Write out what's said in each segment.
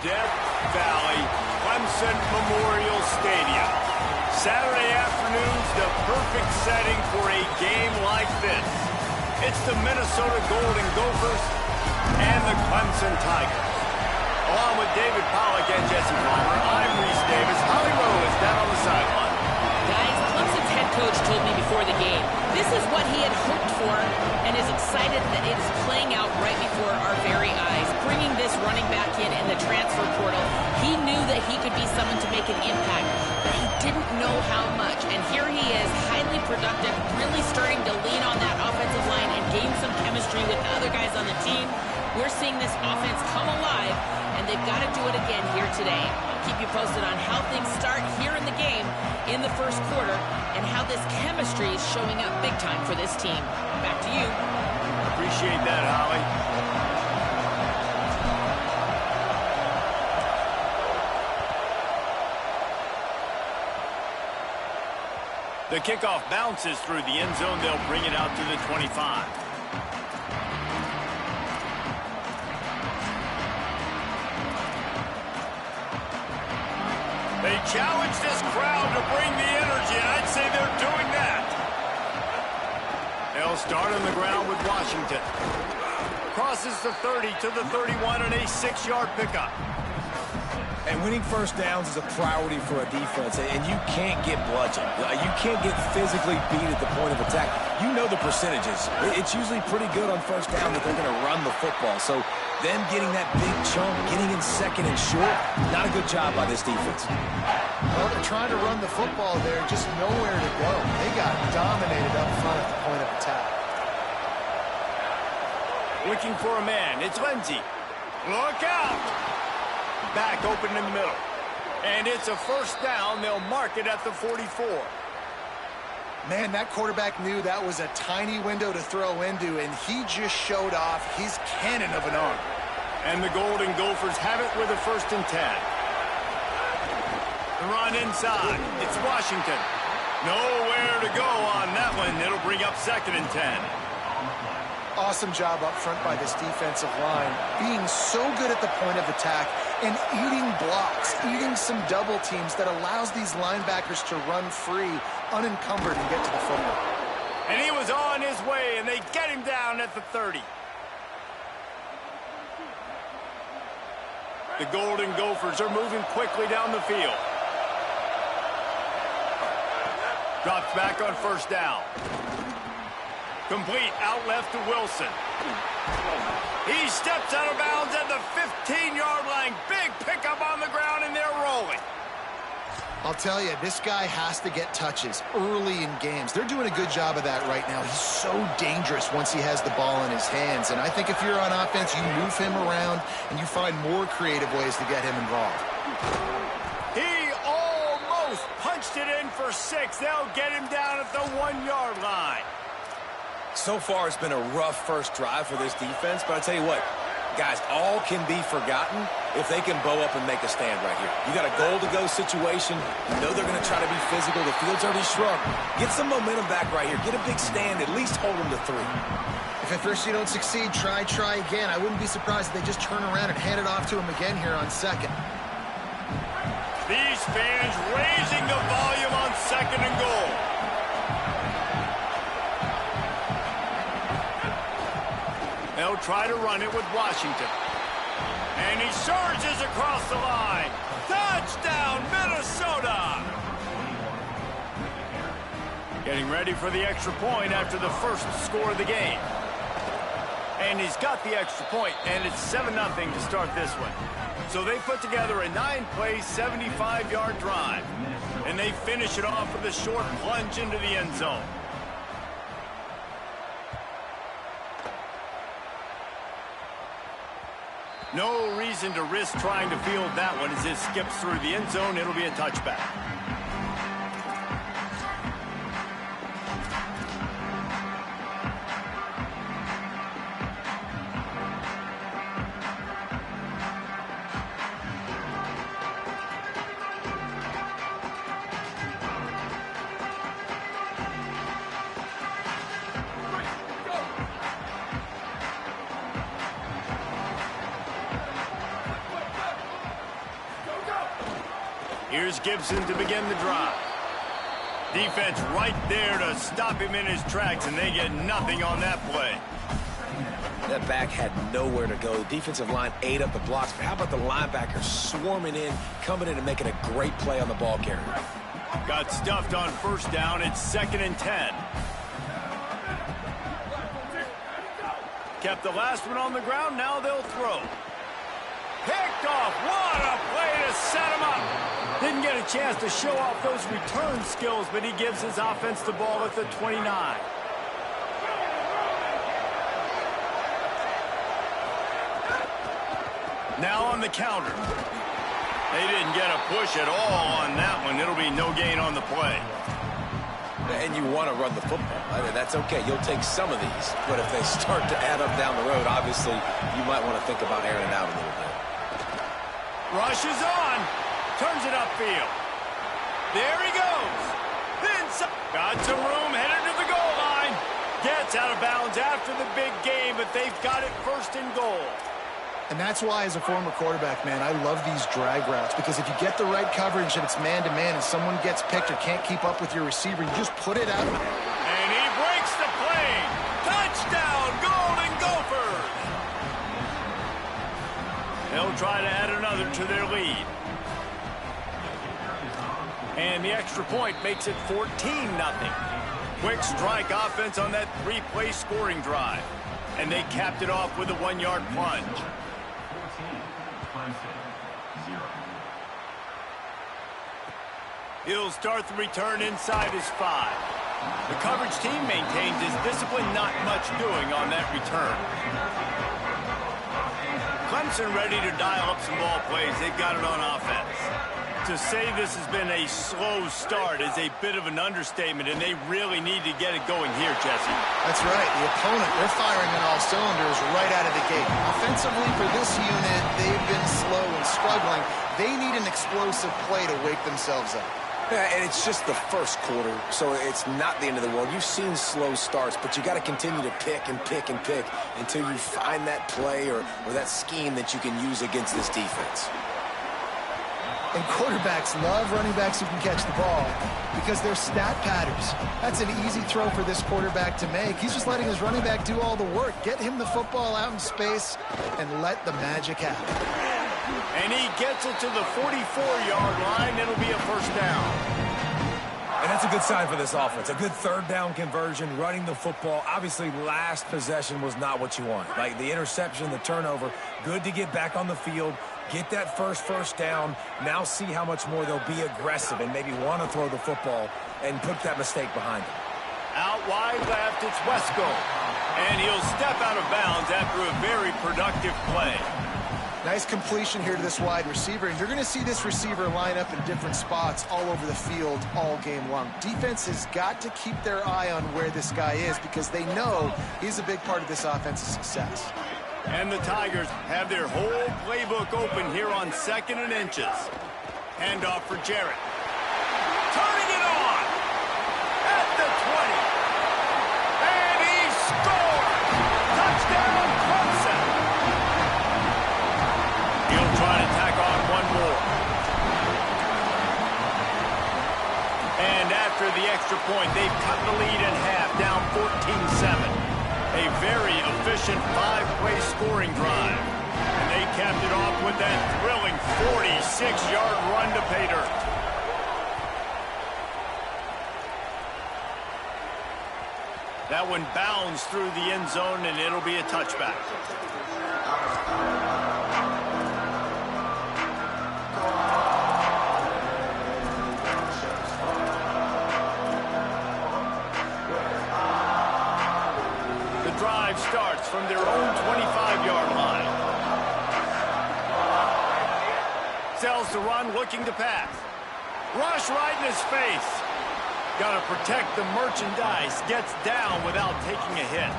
Death Valley Clemson Memorial Stadium. Saturday afternoon's the perfect setting for a game like this. It's the Minnesota Golden Gophers and the Clemson Tigers. Along with David Pollack and Jesse Palmer, I'm Reese Davis. Holly Rowe is down on the sideline. Guys, Clemson's head coach told me before the game, this is what he had hoped for and is excited that it is playing out right before our very eyes. Bringing this running back in the transfer portal, he knew that he could be someone to make an impact, but he didn't know how much. And here he is, highly productive, really starting to lean on that offensive line and gain some chemistry with the other guys on the team. We're seeing this offense come alive, and they've got to do it again here today. I'll keep you posted on how things start here in the game in the first quarter and how this chemistry is showing up big time for this team. Back to you. Appreciate that, Holly. The kickoff bounces through the end zone. They'll bring it out to the 25. They challenge this crowd to bring the energy, and I'd say they're doing that. They'll start on the ground with Washington. Crosses the 30 to the 31 on a 6-yard pickup. And winning first downs is a priority for a defense, and you can't get bludgeoned. You can't get physically beat at the point of attack. You know the percentages. It's usually pretty good on first down that they're going to run the football. So them getting that big chunk, getting in second and short, not a good job by this defense. Well, they're trying to run the football there, just nowhere to go. They got dominated up front at the point of attack. Looking for a man. It's Lindsey. Look out! Back open in the middle. And it's a first down. They'll mark it at the 44. Man, that quarterback knew that was a tiny window to throw into, and he just showed off his cannon of an arm. And the Golden Gophers have it with a 1st and 10. The run inside. It's Washington. Nowhere to go on that one. It'll bring up 2nd and 10. Awesome job up front by this defensive line, being so good at the point of attack and eating blocks, eating some double teams that allows these linebackers to run free, unencumbered, and get to the football. And he was on his way, and they get him down at the 30. The Golden Gophers are moving quickly down the field. Drops back on first down. Complete out left to Wilson. He steps out of bounds at the 15-yard line. Big pickup on the ground, and they're rolling. I'll tell you, this guy has to get touches early in games. They're doing a good job of that right now. He's so dangerous once he has the ball in his hands. And I think if you're on offense, you move him around and you find more creative ways to get him involved. He almost punched it in for 6. They'll get him down at the 1-yard line. So far, it's been a rough first drive for this defense, but I tell you what, guys, all can be forgotten if they can bow up and make a stand right here. You got a goal-to-go situation. You know they're going to try to be physical. The field's already shrunk. Get some momentum back right here. Get a big stand. At least hold them to 3. If at first you don't succeed, try again. I wouldn't be surprised if they just turn around and hand it off to him again here on 2nd. These fans raising the volume on 2nd and goal. They'll try to run it with Washington. And he surges across the line. Touchdown, Minnesota! Getting ready for the extra point after the first score of the game. And he's got the extra point, and it's 7-0 to start this one. So they put together a 9-play, 75-yard drive. And they finish it off with a short plunge into the end zone. No reason to risk trying to field that one as it skips through the end zone. It'll be a touchback. Here's Gibson to begin the drive. Defense right there to stop him in his tracks, and they get nothing on that play. That back had nowhere to go. The defensive line ate up the blocks, but how about the linebackers swarming in, coming in and making a great play on the ball carrier? Got stuffed on first down. It's 2nd and 10. Kept the last one on the ground. Now they'll throw. Picked off. What a play to set him up. Didn't get a chance to show off those return skills, but he gives his offense the ball at the 29. Now on the counter. They didn't get a push at all on that one. It'll be no gain on the play. And you want to run the football. I mean, that's okay. You'll take some of these. But if they start to add up down the road, obviously, you might want to think about airing it out a little bit. Rush is on. Turns it upfield. There he goes. Got some room, headed to the goal line. Gets out of bounds after the big game, but they've got it 1st and goal. And that's why, as a former quarterback, man, I love these drag routes, because if you get the right coverage and it's man-to-man and someone gets picked or can't keep up with your receiver, you just put it out. And he breaks the play. Touchdown, Golden Gophers. They'll try to add another to their lead. And the extra point makes it 14-0. Quick strike offense on that 3-play scoring drive. And they capped it off with a 1-yard plunge. He'll start the return inside his 5. The coverage team maintains his discipline, not much doing on that return. Clemson ready to dial up some ball plays. They've got it on offense. To say this has been a slow start is a bit of an understatement, and they really need to get it going here, Jesse. That's right. The opponent, they're firing on all cylinders right out of the gate. Offensively, for this unit, they've been slow and struggling. They need an explosive play to wake themselves up. Yeah, and it's just the first quarter, so it's not the end of the world. You've seen slow starts, but you got to continue to pick and pick and pick until you find that play or that scheme that you can use against this defense. And quarterbacks love running backs who can catch the ball because they're stat patterns. That's an easy throw for this quarterback to make. He's just letting his running back do all the work. Get him the football out in space and let the magic happen. And he gets it to the 44-yard line. It'll be a 1st down. And that's a good sign for this offense. A good 3rd down conversion, running the football. Obviously, last possession was not what you want. Like the interception, the turnover, good to get back on the field, get that first down. Now see how much more they'll be aggressive and maybe want to throw the football and put that mistake behind them. Out wide left, it's Wesco. And he'll step out of bounds after a very productive play. Nice completion here to this wide receiver, and you're going to see this receiver line up in different spots all over the field all game long. Defense has got to keep their eye on where this guy is because they know he's a big part of this offense's success. And the Tigers have their whole playbook open here on 2nd and inches. Handoff for Jarrett. Turning it on at the 20. And he scores! Touchdown, Clemson! He'll try to tack on one more. And after the extra point, they've cut the lead in half, down 14-7. A very efficient 5-play scoring drive. And they capped it off with that thrilling 46-yard run to pay dirt. That one bounds through the end zone, and it'll be a touchback. Starts from their own 25-yard line. Sells the run, looking to pass. Rush right in his face. Got to protect the merchandise. Gets down without taking a hit.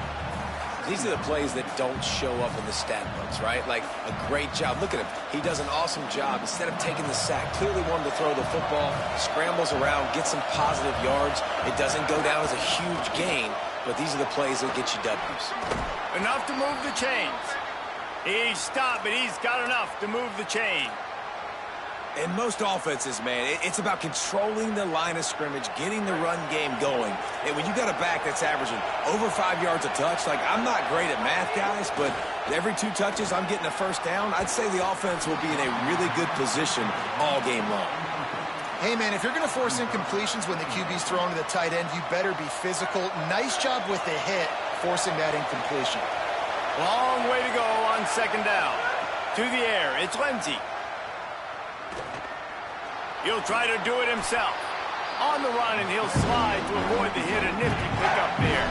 These are the plays that don't show up in the stat books, right? Like a great job. Look at him. He does an awesome job. Instead of taking the sack, clearly wanted to throw the football, scrambles around, gets some positive yards. It doesn't go down as a huge gain. But these are the plays that get you W's. Enough to move the chains. He stopped, but he's got enough to move the chain. In most offenses, man, it's about controlling the line of scrimmage, getting the run game going. And when you got a back that's averaging over 5 yards a touch, like, I'm not great at math, guys, but every 2 touches I'm getting a first down, I'd say the offense will be in a really good position all game long. Hey, man, if you're going to force incompletions when the QB's throwing to the tight end, you better be physical. Nice job with the hit, forcing that incompletion. Long way to go on second down. To the air, it's Lindsey. He'll try to do it himself. On the run, and he'll slide to avoid the hit. A nifty pickup there.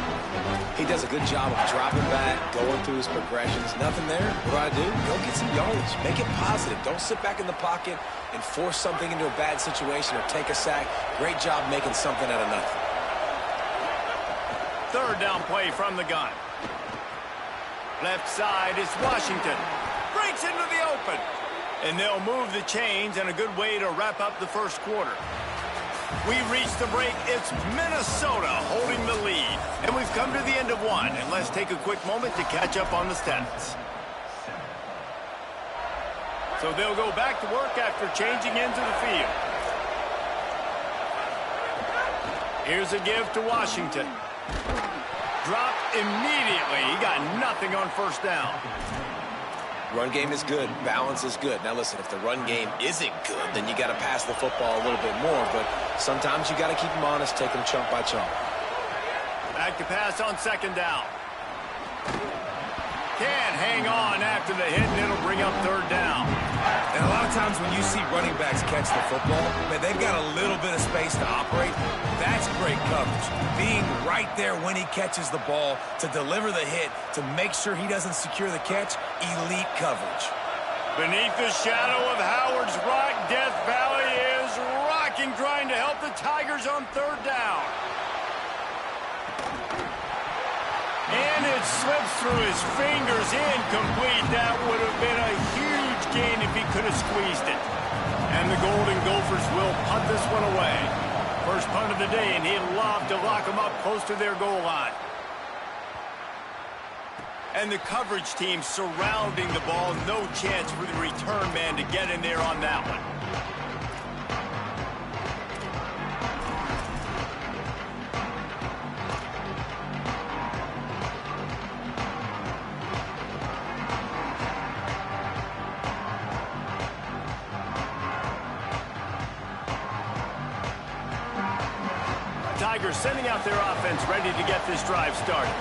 He does a good job of dropping back, going through his progressions. Nothing there. What do? Go get some yardage. Make it positive. Don't sit back in the pocket and force something into a bad situation or take a sack. Great job making something out of nothing. Third down play from the gun. Left side is Washington. Breaks into the open. And they'll move the chains, and a good way to wrap up the first quarter. We've reached the break. It's Minnesota holding the lead. And we've come to the end of one. And let's take a quick moment to catch up on the stats. So they'll go back to work after changing into the field. Here's a give to Washington. Dropped immediately. He got nothing on first down. Run game is good. Balance is good. Now, listen, if the run game isn't good, then you got to pass the football a little bit more. But sometimes you got to keep them honest, take them chunk by chunk. Back to pass on second down. Can't hang on after the hit, and it'll bring up third down. And a lot of times when you see running backs catch the football, man, they've got a little bit of space to operate. That's great coverage. Being right there when he catches the ball to deliver the hit, to make sure he doesn't secure the catch, elite coverage. Beneath the shadow of Howard's Rock, Death Valley is rocking, trying to help the Tigers on third down. And it slips through his fingers, incomplete. That would have been a huge gain if he could have squeezed it. And the Golden Gophers will punt this one away. First punt of the day, and he'd love to lock them up close to their goal line. And the coverage team surrounding the ball. No chance for the return man to get in there on that one. Tigers sending out their offense ready to get this drive started.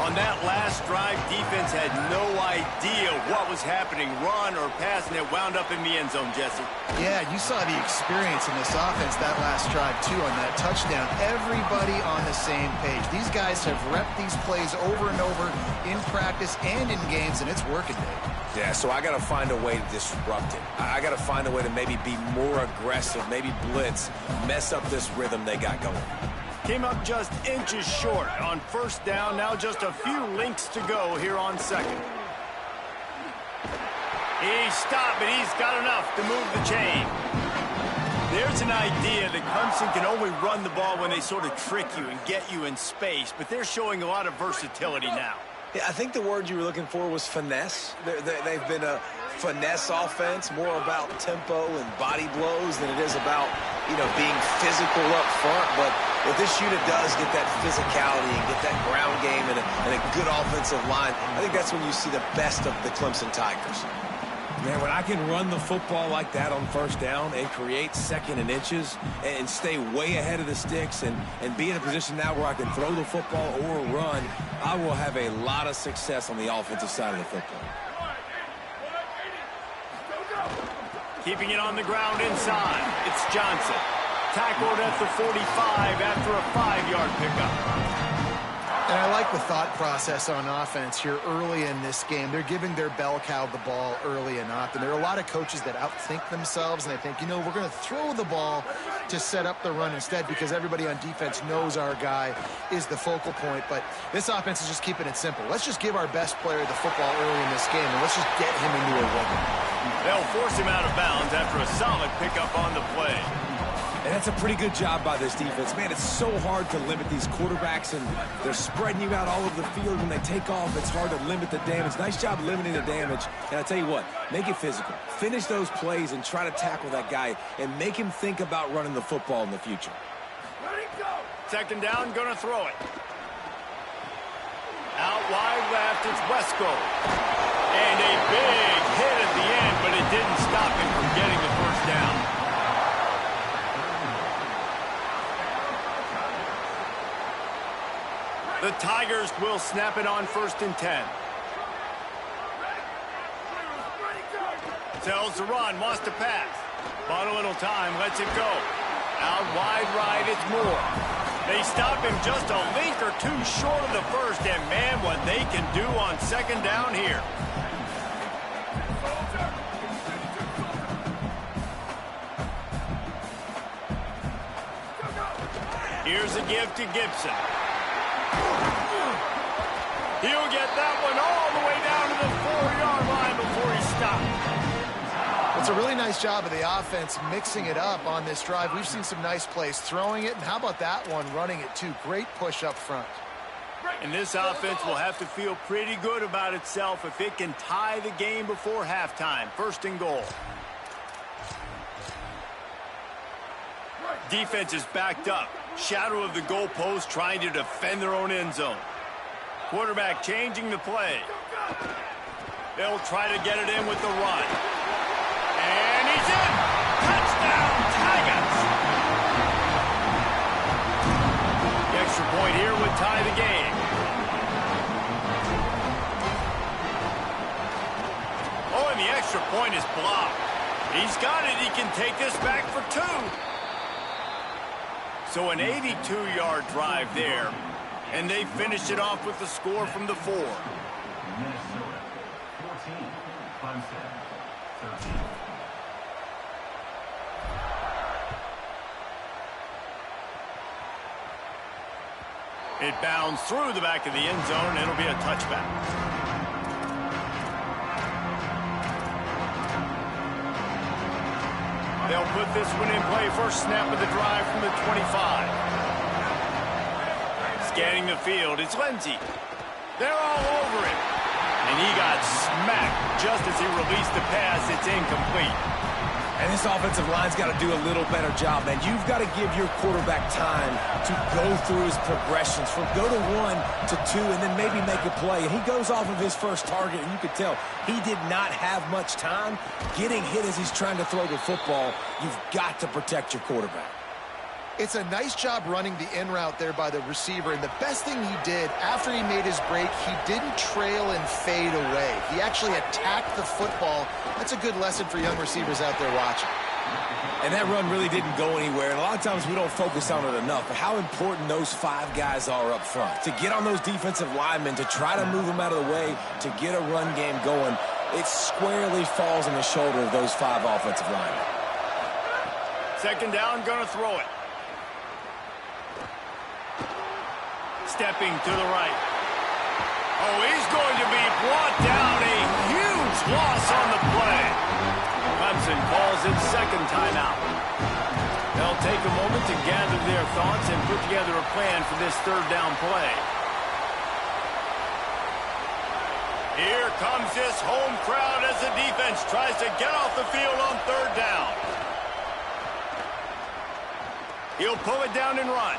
On that last drive, defense had no idea what was happening, run or pass, and it wound up in the end zone, Jesse. Yeah, you saw the experience in this offense that last drive, too, on that touchdown. Everybody on the same page. These guys have repped these plays over and over in practice and in games, and it's working, Dave. Yeah, so I got to find a way to disrupt it. I got to find a way to maybe be more aggressive, maybe blitz, mess up this rhythm they got going. Came up just inches short on first down. Now just a few links to go here on second. He stopped, but he's got enough to move the chain. There's an idea that Clemson can only run the ball when they sort of trick you and get you in space, but they're showing a lot of versatility now. Yeah, I think the word you were looking for was finesse. They've been a finesse offense, more about tempo and body blows than it is about, being physical up front. But if this unit does get that physicality and get that ground game and a good offensive line, I think that's when you see the best of the Clemson Tigers. Man, when I can run the football like that on first down and create second and inches and stay way ahead of the sticks and be in a position now where I can throw the football or run, I will have a lot of success on the offensive side of the football. Keeping it on the ground inside. It's Johnson. Tackled at the 45 after a 5-yard pickup. And I like the thought process on offense here early in this game. They're giving their bell cow the ball early and often. There are a lot of coaches that outthink themselves, and they think, we're going to throw the ball to set up the run instead because everybody on defense knows our guy is the focal point. But this offense is just keeping it simple. Let's just give our best player the football early in this game, and let's just get him into a rhythm. They'll force him out of bounds after a solid pickup on the play. And that's a pretty good job by this defense. Man, it's so hard to limit these quarterbacks, and they're spreading you out all over the field. When they take off, it's hard to limit the damage. Nice job limiting the damage. And I tell you what, make it physical. Finish those plays and try to tackle that guy and make him think about running the football in the future. Second down, going to throw it. Out wide left, it's Wesco. And a big hit at the end, but it didn't stop him from getting the first down. The Tigers will snap it on 1st and 10. Tells the run, wants to pass. Bought a little time, lets it go. Out wide right, it's Moore. They stop him just a link or two short of the first, and man, what they can do on second down here. Here's a give to Gibson. He'll get that one all the way down to the 4-yard line before he stopped. It's a really nice job of the offense mixing it up on this drive. We've seen some nice plays throwing it, and how about that one running it too? Great push up front. And this offense will have to feel pretty good about itself if it can tie the game before halftime. 1st and goal. Defense is backed up. Shadow of the goalpost trying to defend their own end zone. Quarterback changing the play. They'll try to get it in with the run. And he's in! Touchdown, Tigers! The extra point here would tie the game. Oh, and the extra point is blocked. He's got it. He can take this back for 2. So an 82-yard drive there, and they finished it off with the score from the 4. Minnesota, 14, Clemson, 13. It bounds through the back of the end zone, and it'll be a touchback. They'll put this one in play. First snap of the drive from the 25. Scanning the field, it's Lindsey. They're all over him. And he got smacked just as he released the pass. It's incomplete. And this offensive line's got to do a little better job, man. You've got to give your quarterback time to go through his progressions from go to 1 to 2 and then maybe make a play. And he goes off of his first target, and you could tell he did not have much time getting hit as he's trying to throw the football. You've got to protect your quarterback. It's a nice job running the in route there by the receiver, and the best thing he did after he made his break, he didn't trail and fade away. He actually attacked the football. That's a good lesson for young receivers out there watching. And that run really didn't go anywhere, and a lot of times we don't focus on it enough, but how important those 5 guys are up front. To get on those defensive linemen, to try to move them out of the way, to get a run game going, it squarely falls on the shoulder of those 5 offensive linemen. Second down, gonna throw it. Stepping to the right. Oh, he's going to be brought down. A huge loss on the play. Clemson calls its second timeout. They'll take a moment to gather their thoughts and put together a plan for this third down play. Here comes this home crowd as the defense tries to get off the field on third down. He'll pull it down and run.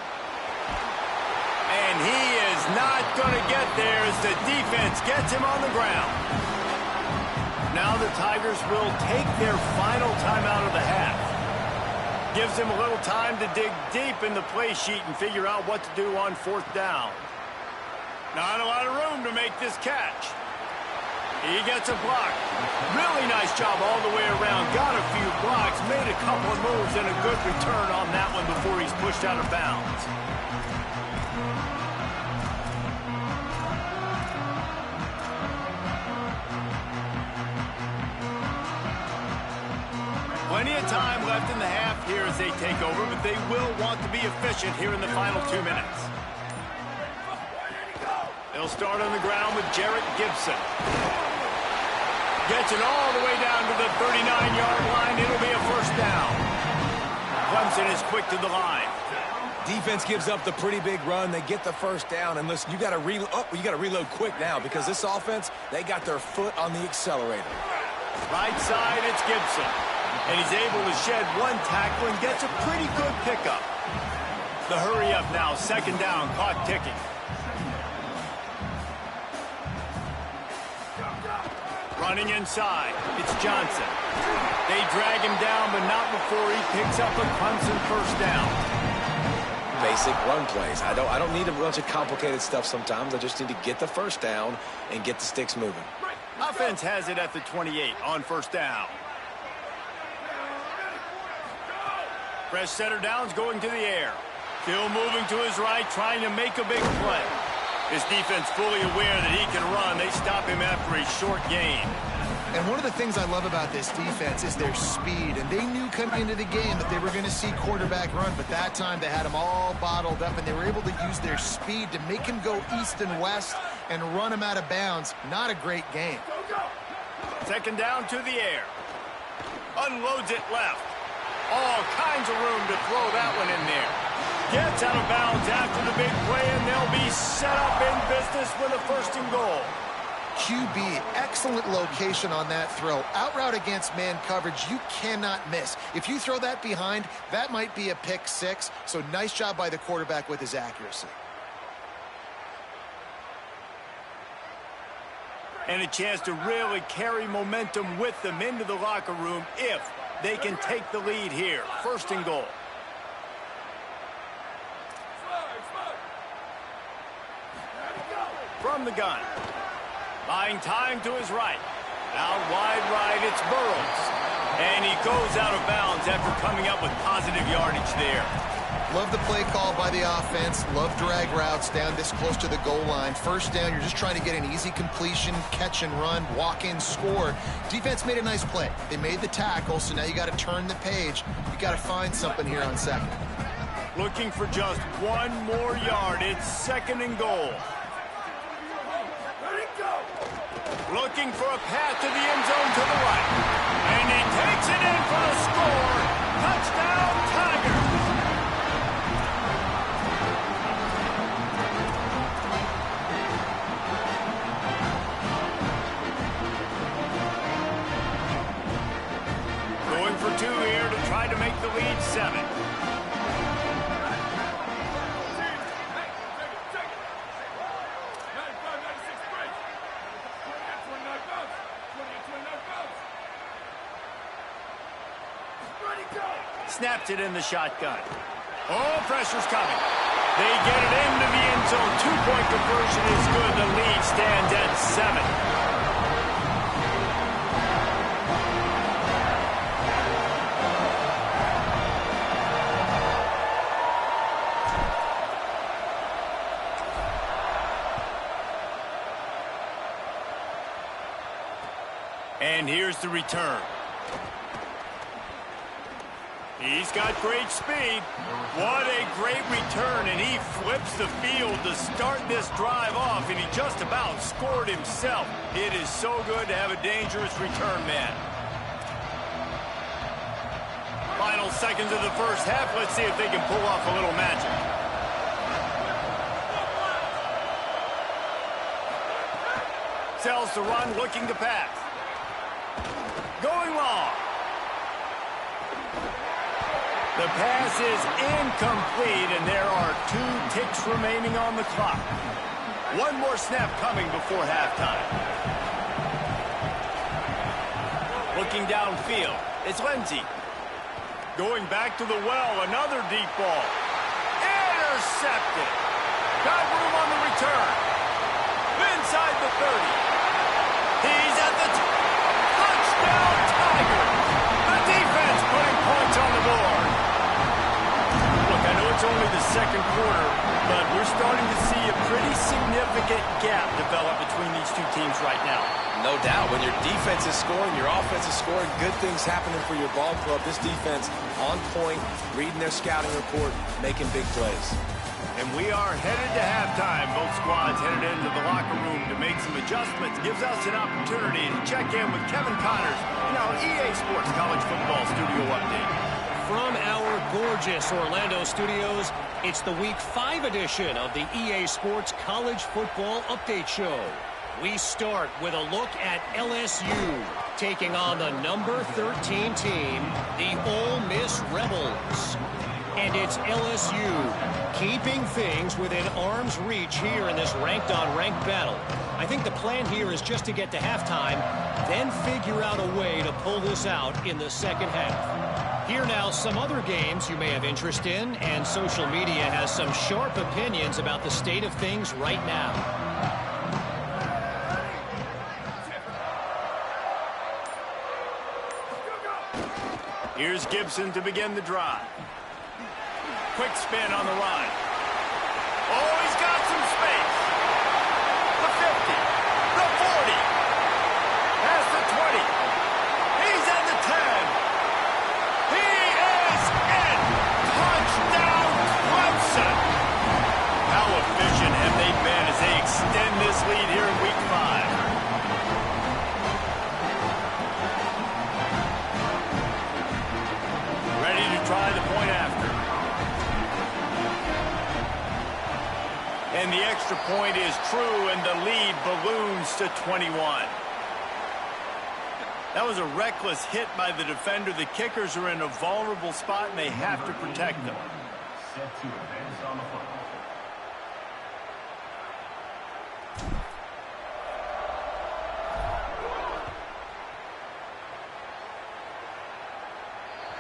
And he is not going to get there as the defense gets him on the ground. Now the Tigers will take their final timeout of the half. Gives him a little time to dig deep in the play sheet and figure out what to do on 4th down. Not a lot of room to make this catch. He gets a block. Really nice job all the way around. Got a few blocks, made a couple of moves, and a good return on that one before he's pushed out of bounds. Plenty of time left in the half here as they take over, but they will want to be efficient here in the final 2 minutes. They'll start on the ground with Jarrett Gibson. Gets it all the way down to the 39-yard line. It'll be a first down. Clemson formation is quick to the line. Defense gives up the pretty big run. They get the first down. And listen, you got to reload quick now because this offense, they got their foot on the accelerator. Right side, it's Gibson. And he's able to shed one tackle and gets a pretty good pickup. The hurry up now, second down, clock ticking. Running inside, it's Johnson. They drag him down, but not before he picks up a Clemson first down. Basic run plays. I don't need a bunch of complicated stuff sometimes. I just need to get the first down and get the sticks moving. Offense has it at the 28 on first down. Fresh setter down's going to the air. Still moving to his right, trying to make a big play. His defense fully aware that he can run. They stop him after a short gain. And one of the things I love about this defense is their speed. And they knew coming into the game that they were going to see quarterback run. But that time they had him all bottled up, and they were able to use their speed to make him go east and west and run him out of bounds. Not a great game. Second down to the air. Unloads it left. All kinds of room to throw that one in there. Gets out of bounds after the big play, and they'll be set up in business with a first and goal. QB, excellent location on that throw. Out route against man coverage, you cannot miss. If you throw that behind, that might be a pick six. So nice job by the quarterback with his accuracy. And a chance to really carry momentum with them into the locker room if they can take the lead here. First and goal. From the gun. Buying time to his right. Out wide right, it's Burrows. And he goes out of bounds after coming up with positive yardage there. Love the play call by the offense. Love drag routes down this close to the goal line. First down, you're just trying to get an easy completion, catch and run, walk in, score. Defense made a nice play. They made the tackle, so now you got to turn the page. You got to find something here on second. Looking for just one more yard. It's second and goal. Looking for a path to the end zone to the right. And he takes it in for the score. Touchdown, Tigers. Going for two here to try to make the lead 7. Snaps it in the shotgun. Oh, pressure's coming. They get it into the end zone. 2-point conversion is good. The lead stands at 7. And here's the return. He's got great speed. What a great return, and he flips the field to start this drive off, and he just about scored himself. It is so good to have a dangerous return man. Final seconds of the first half. Let's see if they can pull off a little magic. Sells the run, looking to pass. Going long. The pass is incomplete, and there are 2 ticks remaining on the clock. One more snap coming before halftime. Looking downfield, it's Lindsey. Going back to the well, another deep ball. Intercepted. Got room on the return. Inside the 30. He's at the touchdown, Tigers. The defense putting points on the board. Look, I know it's only the second quarter, but we're starting to see a pretty significant gap develop between these two teams right now. No doubt. When your defense is scoring, your offense is scoring, good things happening for your ball club. This defense on point, reading their scouting report, making big plays. And we are headed to halftime. Both squads headed into the locker room to make some adjustments. Gives us an opportunity to check in with Kevin Connors in our EA Sports College Football Studio Update. from our gorgeous Orlando studios, it's the Week 5 edition of the EA Sports College Football Update Show. We start with a look at LSU taking on the number 13 team, the Ole Miss Rebels. And it's LSU keeping things within arm's reach here in this ranked-on-ranked battle. I think the plan here is just to get to halftime, then figure out a way to pull this out in the second half. Here now, some other games you may have interest in, and social media has some sharp opinions about the state of things right now. Here's Gibson to begin the drive. Quick spin on the run. Oh, he's got some space. The 50, the 40, past the 20. He's at the 10. He is in. Touchdown, Clemson. How efficient have they been as they extend this lead here in Week 5? Ready to try the point after. And the extra point is true, and the lead balloons to 21. That was a reckless hit by the defender. The kickers are in a vulnerable spot, and they have to protect them. Set to advance on the football.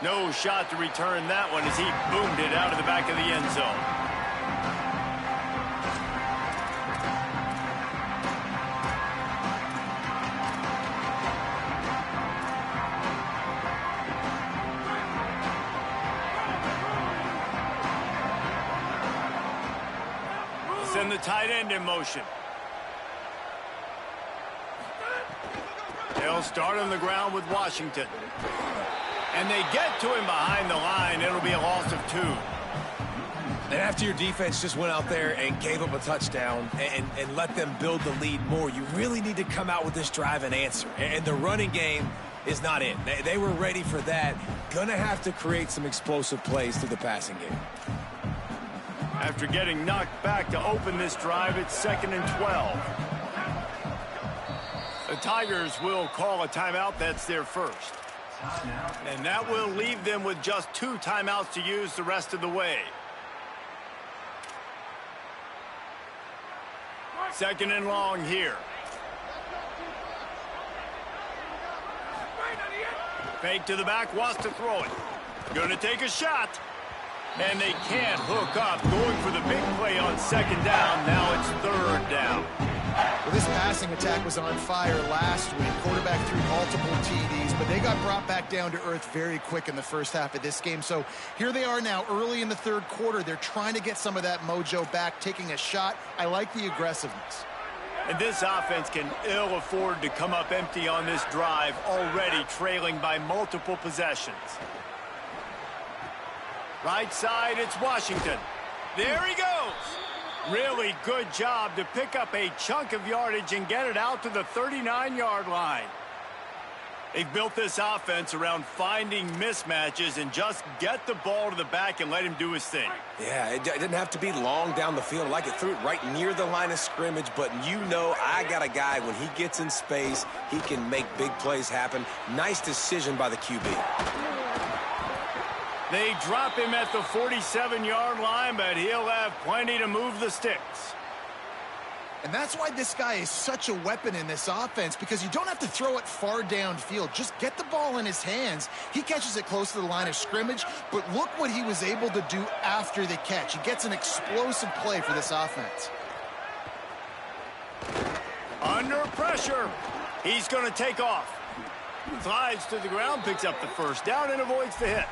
No shot to return that one as he boomed it out of the back of the end zone. Send the tight end in motion. They'll start on the ground with Washington. And they get to him behind the line. It'll be a loss of 2. And after your defense just went out there and gave up a touchdown and let them build the lead more, you really need to come out with this drive and answer. And the running game is not in. They were ready for that. Gonna have to create some explosive plays through the passing game. After getting knocked back to open this drive, it's 2nd and 12. The Tigers will call a timeout. That's their first. And that will leave them with just 2 timeouts to use the rest of the way. 2nd and long here. Fake to the back, wants to throw it. Gonna take a shot. And they can't hook up. Going for the big play on 2nd down. Now it's 3rd down. Well, this passing attack was on fire last week. Quarterback threw multiple TDs, but they got brought back down to earth very quick in the first half of this game. So here they are now early in the 3rd quarter. They're trying to get some of that mojo back, taking a shot. I like the aggressiveness. And this offense can ill afford to come up empty on this drive, already trailing by multiple possessions. Right side, it's Washington. There he goes. Really good job to pick up a chunk of yardage and get it out to the 39-yard line. They've built this offense around finding mismatches and just get the ball to the back and let him do his thing. Yeah, it didn't have to be long down the field. Like it threw it right near the line of scrimmage, but you know I got a guy, when he gets in space, he can make big plays happen. Nice decision by the QB. They drop him at the 47-yard line, but he'll have plenty to move the sticks. And that's why this guy is such a weapon in this offense, because you don't have to throw it far downfield. Just get the ball in his hands. He catches it close to the line of scrimmage, but look what he was able to do after the catch. He gets an explosive play for this offense. Under pressure. He's going to take off. Slides to the ground, picks up the 1st down, and avoids the hit.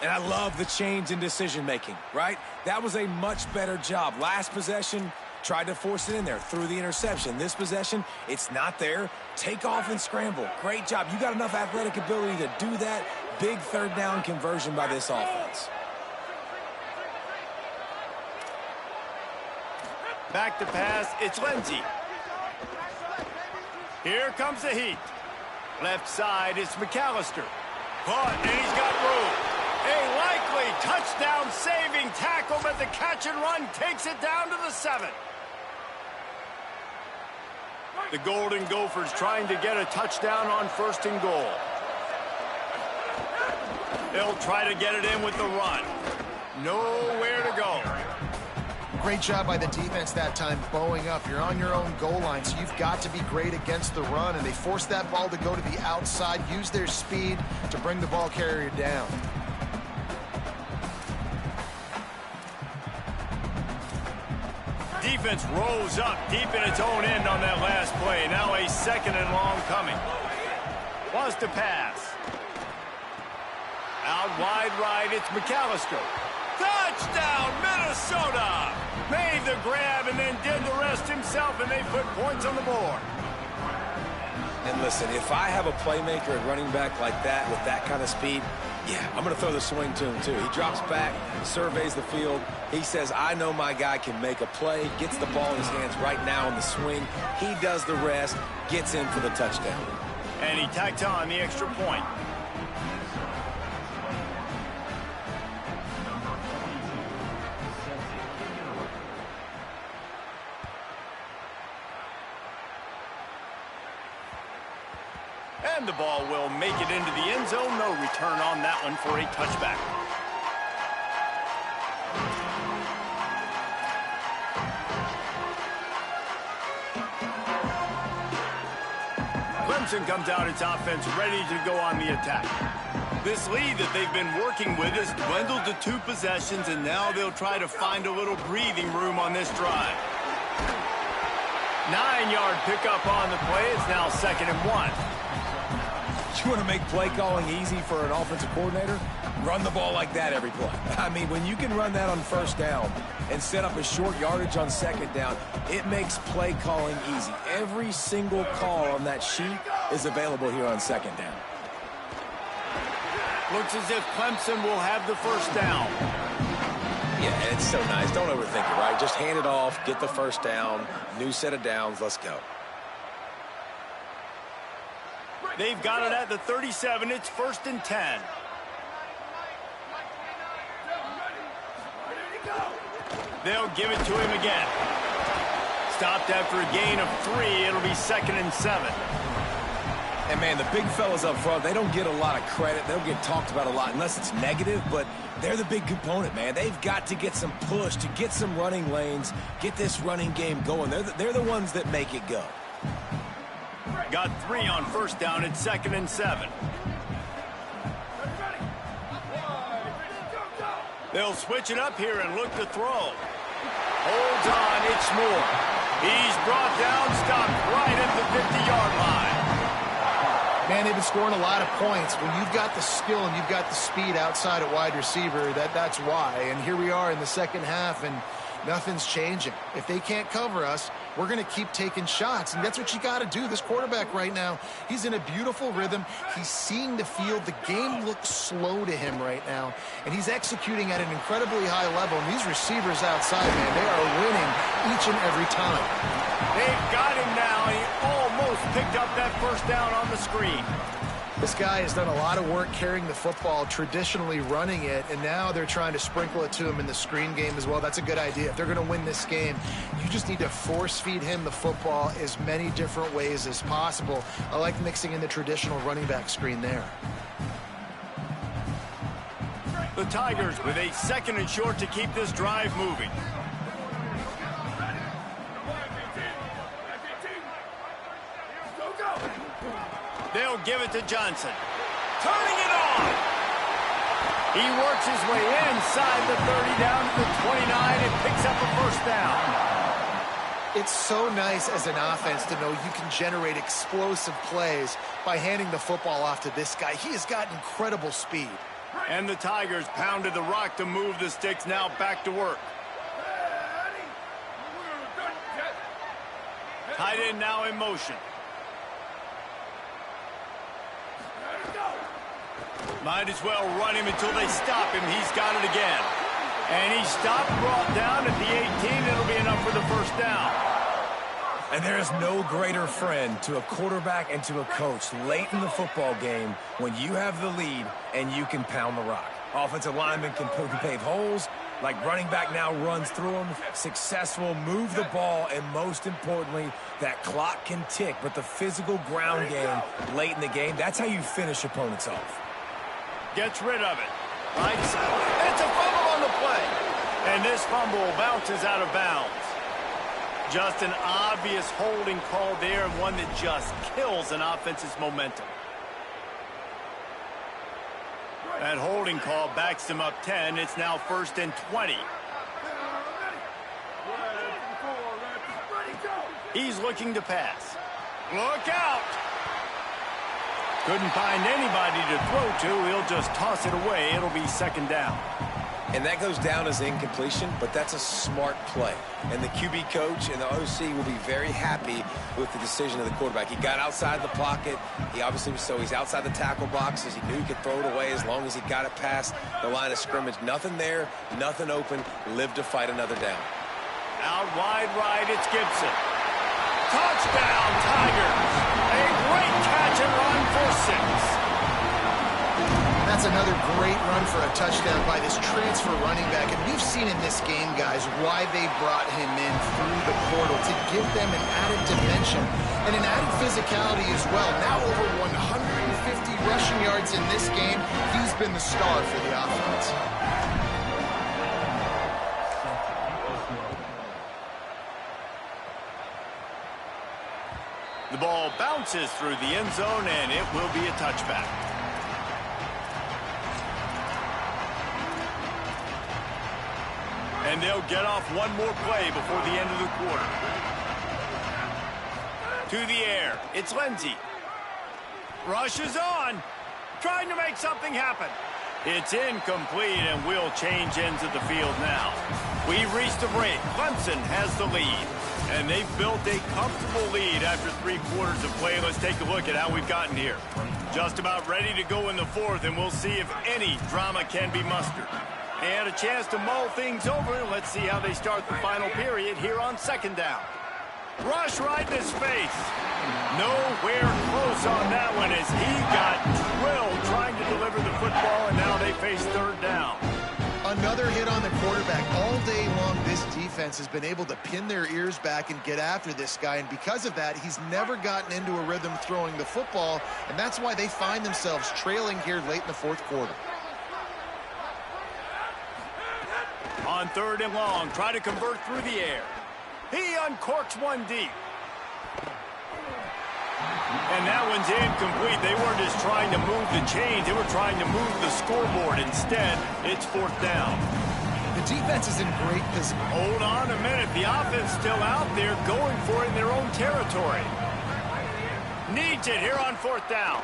And I love the change in decision-making, right? That was a much better job. Last possession, tried to force it in there, threw the interception. This possession, it's not there. Take off and scramble. Great job. You got enough athletic ability to do that. Big 3rd down conversion by this offense. Back to pass, it's Lindsey. Here comes the heat. Left side, it's McAllister. Caught, and he's got room. A likely touchdown-saving tackle, but the catch and run takes it down to the 7. The Golden Gophers trying to get a touchdown on 1st and goal. They'll try to get it in with the run. Nowhere to go. Great job by the defense that time, bowing up. You're on your own goal line, so you've got to be great against the run, and they forced that ball to go to the outside, use their speed to bring the ball carrier down. Defense rose up deep in its own end on that last play. Now a 2nd and long coming. Wants to pass. Out wide right, it's McAllister. Touchdown, Minnesota! Made the grab and then did the rest himself, and they put points on the board. And listen, if I have a playmaker at running back like that with that kind of speed, yeah, I'm going to throw the swing to him, too. He drops back, surveys the field. He says, I know my guy can make a play, gets the ball in his hands right now in the swing. He does the rest, gets in for the touchdown. And he tacked on the extra point. And the ball will make it into the end zone. No return on that one for a touchback. Clemson comes out its offense ready to go on the attack. This lead that they've been working with has dwindled to 2 possessions, and now they'll try to find a little breathing room on this drive. 9-yard pickup on the play. It's now 2nd and 1. You want to make play calling easy for an offensive coordinator? Run the ball like that every play. I mean, when you can run that on 1st down and set up a short yardage on 2nd down, it makes play calling easy. Every single call on that sheet is available here on 2nd down. Looks as if Clemson will have the 1st down. Yeah, and it's so nice. Don't overthink it, right? Just hand it off, get the 1st down, new set of downs, let's go. They've got it at the 37. It's 1st and 10. They'll give it to him again. Stopped after a gain of 3. It'll be 2nd and 7. And, man, the big fellas up front, they don't get a lot of credit. They'll get talked about a lot unless it's negative, but they're the big component, man. They've got to get some push, to get some running lanes, get this running game going. They're the ones that make it go. Got 3 on 1st down. It's 2nd and 7. They'll switch it up here and look to throw. Holds on. It's Moore. He's brought down, stopped right at the 50-yard line. Man, they've been scoring a lot of points. When you've got the skill and you've got the speed outside at wide receiver, that's why. And here we are in the 2nd half, and nothing's changing. If they can't cover us, we're going to keep taking shots, and that's what you got to do. This quarterback right now, he's in a beautiful rhythm. He's seeing the field. The game looks slow to him right now, and he's executing at an incredibly high level. And these receivers outside, man, they are winning each and every time. They've got him now. He almost picked up that 1st down on the screen. This guy has done a lot of work carrying the football, traditionally running it, and now they're trying to sprinkle it to him in the screen game as well. That's a good idea. If they're going to win this game, you just need to force-feed him the football as many different ways as possible. I like mixing in the traditional running back screen there. The Tigers with a 2nd and short to keep this drive moving. They'll give it to Johnson. Turning it on. He works his way inside the 30 down to the 29 and picks up a 1st down. It's so nice as an offense to know you can generate explosive plays by handing the football off to this guy. He has got incredible speed. And the Tigers pounded the rock to move the sticks, now back to work. Tight end now in motion. Might as well run him until they stop him. He's got it again. And he stopped, brought down at the 18. It'll be enough for the 1st down. And there is no greater friend to a quarterback and to a coach late in the football game when you have the lead and you can pound the rock. Offensive linemen can pave holes, like running back now runs through them. Successful, move the ball, and most importantly, that clock can tick. But the physical ground game late in the game, that's how you finish opponents off. Gets rid of it. Right side. It's a fumble on the play. And this fumble bounces out of bounds. Just an obvious holding call there, and one that just kills an offense's momentum. That holding call backs them up 10. It's now 1st and 20. He's looking to pass. Look out! Couldn't find anybody to throw to. He'll just toss it away. It'll be 2nd down. And that goes down as incompletion, but that's a smart play. And the QB coach and the OC will be very happy with the decision of the quarterback. He got outside the pocket. He obviously was he's outside the tackle boxes. He knew he could throw it away as long as he got it past the line of scrimmage. Nothing there, nothing open. Live to fight another down. Out wide right, it's Gibson. Touchdown, Tigers. A great catch and run for 6. That's another great run for a touchdown by this transfer running back. And we've seen in this game, guys, why they brought him in through the portal, to give them an added dimension and an added physicality as well. Now over 150 rushing yards in this game. He's been the star for the offense. The ball bounces through the end zone, and it will be a touchback. And they'll get off one more play before the end of the quarter. To the air. It's Lindsey. Rushes on. Trying to make something happen. It's incomplete, and we'll change ends of the field now. We've reached the break. Clemson has the lead. And they've built a comfortable lead after 3 quarters of play. Let's take a look at how we've gotten here. Just about ready to go in the 4th, and we'll see if any drama can be mustered. And a chance to mull things over. Let's see how they start the final period here on 2nd down. Rush right in his face. Nowhere close on that one as he got drilled trying to deliver the football, and now they face 3rd down. Another hit on the quarterback. All day long, this defense has been able to pin their ears back and get after this guy, and because of that, he's never gotten into a rhythm throwing the football, and that's why they find themselves trailing here late in the 4th quarter. On 3rd and long, try to convert through the air. He uncorks one deep. And that one's incomplete. They weren't just trying to move the chains. They were trying to move the scoreboard. Instead, it's 4th down. The defense is in great position. Hold on a minute. The offense still out there going for it in their own territory. Needs it here on 4th down.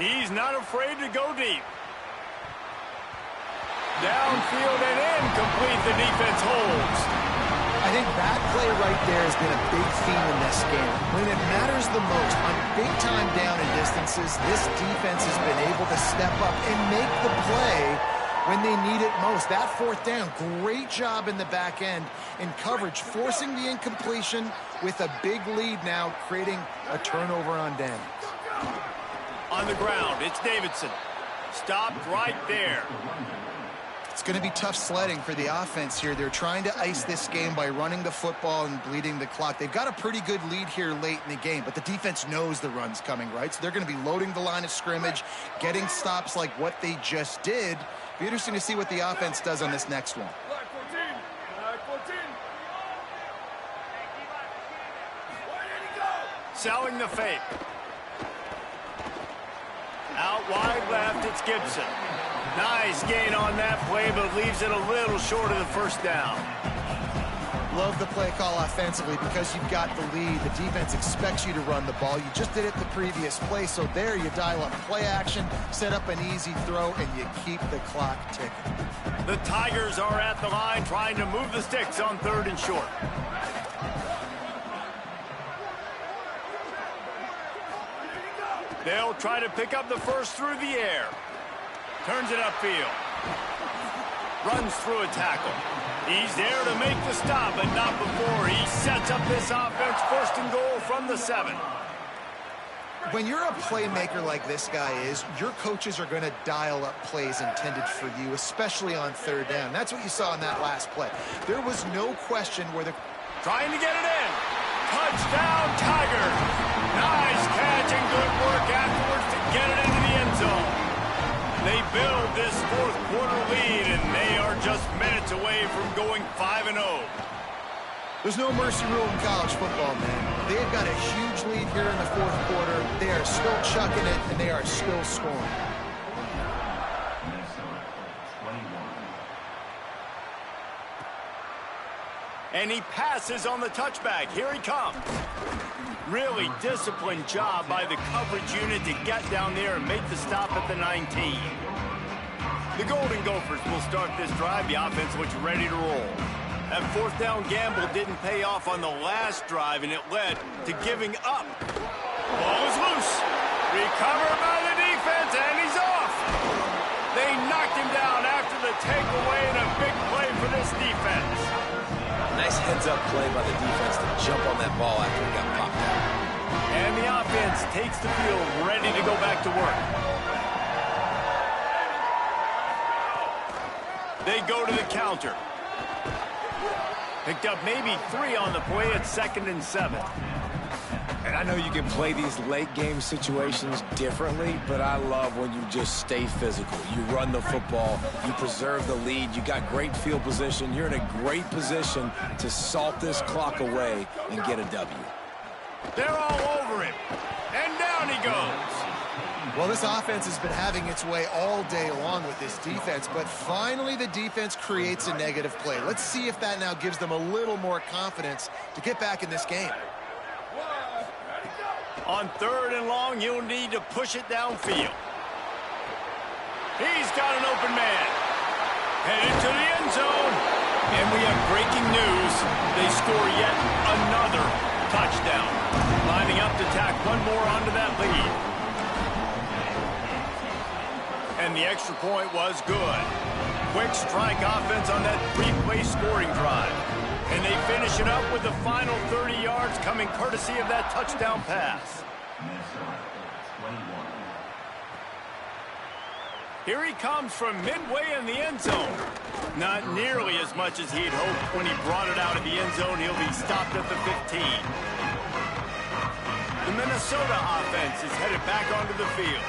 He's not afraid to go deep. Downfield and incomplete. The defense holds. I think that play right there has been a big theme in this game. When it matters the most, on big-time down and distances, this defense has been able to step up and make the play when they need it most. That 4th down, great job in the back end in coverage, forcing the incompletion with a big lead now, creating a turnover on downs. On the ground, it's Davidson. Stopped right there. It's going to be tough sledding for the offense here. They're trying to ice this game by running the football and bleeding the clock. They've got a pretty good lead here late in the game, but the defense knows the run's coming, right? So they're going to be loading the line of scrimmage, getting stops like what they just did. Be interesting to see what the offense does on this next one. Selling the fake. Out wide left, it's Gibson. Nice gain on that play, but leaves it a little short of the 1st down. Love the play call offensively because you've got the lead. The defense expects you to run the ball. You just did it the previous play, so there you dial up play action, set up an easy throw, and you keep the clock ticking. The Tigers are at the line trying to move the sticks on 3rd and short. They'll try to pick up the 1st through the air. Turns it upfield. Runs through a tackle. He's there to make the stop, but not before. He sets up this offense 1st and goal from the 7. when you're a playmaker like this guy is, your coaches are going to dial up plays intended for you, especially on third down. That's what you saw in that last play. There was no question where they're trying to get it in. Touchdown, Tiger. Nice catch and good work afterwards to get it into the end zone. They build this fourth quarter lead, and they are just minutes away from going 5-0. There's no mercy rule in college football, man. They've got a huge lead here in the fourth quarter. They are still chucking it, and they are still scoring. And he passes on the touchback. Here he comes. Really disciplined job by the coverage unit to get down there and make the stop at the 19. The Golden Gophers will start this drive. The offense looks ready to roll. That fourth down gamble didn't pay off on the last drive, and it led to giving up. Ball is loose. Recovered by the defense, and he's off. They knocked him down after the takeaway, and a big play for this defense. Nice heads-up play by the defense to jump on that ball after it got popped out. And the offense takes the field, ready to go back to work. They go to the counter. Picked up maybe 3 on the play at 2nd and 7. And I know you can play these late-game situations differently, but I love when you just stay physical. You run the football, you preserve the lead, you got great field position, you're in a great position to salt this clock away and get a W. They're all over him, and down he goes. Well, this offense has been having its way all day long with this defense, but finally the defense creates a negative play. Let's see if that now gives them a little more confidence to get back in this game. On 3rd and long, you'll need to push it downfield. He's got an open man. Headed to the end zone. And we have breaking news. They score yet another touchdown. Lining up to tack one more onto that lead. And the extra point was good. Quick strike offense on that 3-play scoring drive. And they finish it up with the final 30 yards coming courtesy of that touchdown pass. Here he comes from midway in the end zone. Not nearly as much as he'd hoped when he brought it out of the end zone. He'll be stopped at the 15. The Minnesota offense is headed back onto the field.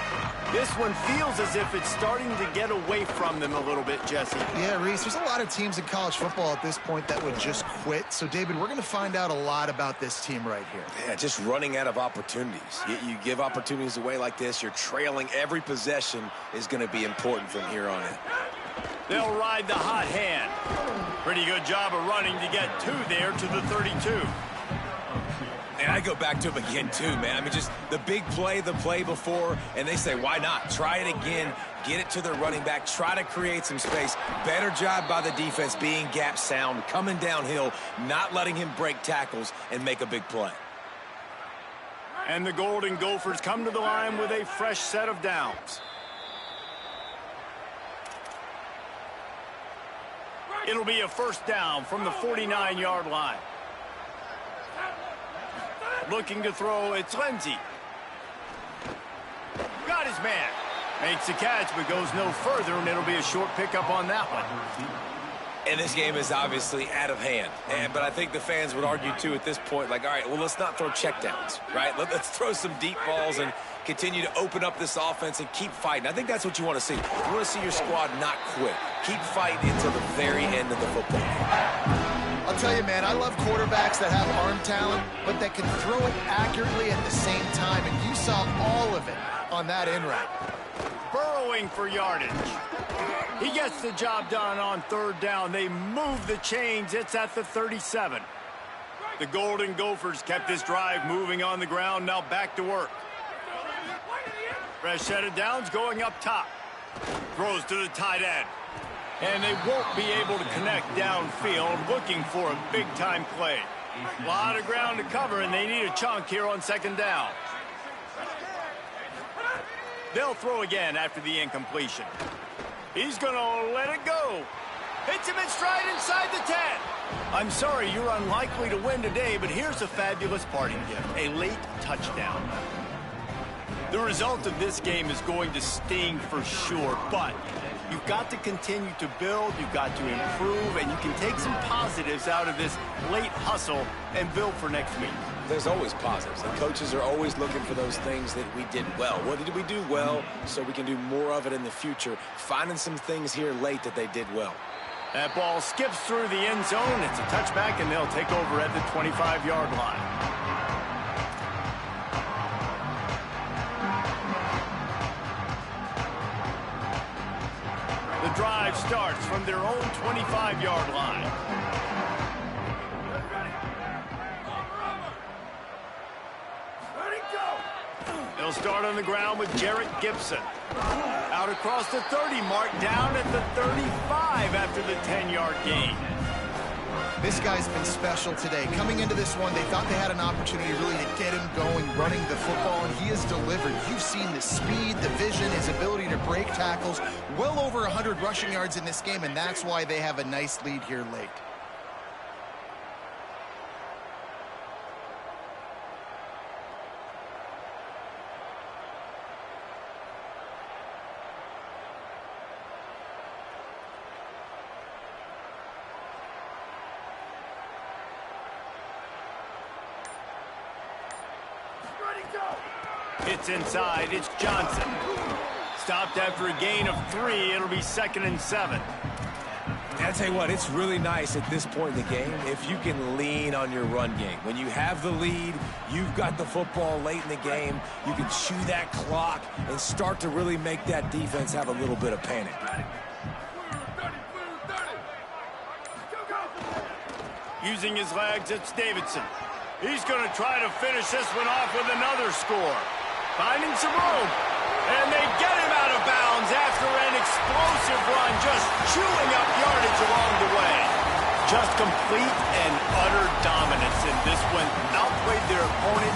This one feels as if it's starting to get away from them a little bit, Jesse. Yeah, Reese, there's a lot of teams in college football at this point that would just quit. So, David, we're going to find out a lot about this team right here. Yeah, just running out of opportunities. You give opportunities away like this, you're trailing. Every possession is going to be important from here on in. They'll ride the hot hand. Pretty good job of running to get 2 there to the 32. And I go back to him again, too, man. I mean, just the big play, the play before, and they say, why not? Try it again, get it to their running back, try to create some space. Better job by the defense being gap sound, coming downhill, not letting him break tackles and make a big play. And the Golden Gophers come to the line with a fresh set of downs. It'll be a first down from the 49-yard line. Looking to throw, it's Lindsey. Got his man. Makes the catch, but goes no further, and it'll be a short pickup on that one. And this game is obviously out of hand. But I think the fans would argue, too, at this point, like, all right, well, let's not throw checkdowns, right? Let's throw some deep balls and continue to open up this offense and keep fighting. I think that's what you want to see. You want to see your squad not quit. Keep fighting until the very end of the football game. I'll tell you, man, I love quarterbacks that have arm talent, but that can throw it accurately at the same time, and you saw all of it on that end route. Burrowing for yardage. He gets the job done on 3rd down. They move the chains. It's at the 37. The Golden Gophers kept this drive moving on the ground. Now back to work. Fresh set of downs going up top. Throws to the tight end. And they won't be able to connect downfield, looking for a big-time play. A lot of ground to cover, and they need a chunk here on 2nd down. They'll throw again after the incompletion. He's going to let it go. Hits him in stride inside the 10. I'm sorry, you're unlikely to win today, but here's a fabulous parting gift, a late touchdown. The result of this game is going to sting for sure, but you've got to continue to build, you've got to improve, and you can take some positives out of this late hustle and build for next week. There's always positives, and coaches are always looking for those things that we did well. What did we do well so we can do more of it in the future? Finding some things here late that they did well. That ball skips through the end zone. It's a touchback, and they'll take over at the 25-yard line. The drive starts from their own 25-yard line. They'll start on the ground with Jarrett Gibson. Out across the 30 mark, down at the 35 after the 10-yard gain. This guy's been special today. Coming into this one, they thought they had an opportunity really to get him going, running the football, and he has delivered. You've seen the speed, the vision, his ability to break tackles. Well over 100 rushing yards in this game, and that's why they have a nice lead here late. It's inside. It's Johnson. Stopped after a gain of 3. It'll be 2nd and 7. I tell you what, it's really nice at this point in the game if you can lean on your run game. When you have the lead, you've got the football late in the game, you can chew that clock and start to really make that defense have a little bit of panic. Using his legs, it's Davidson. He's going to try to finish this one off with another score. Finding some room. And they get him out of bounds after an explosive run, just chewing up yardage along the way. Just complete and utter dominance in this one. Outplayed their opponent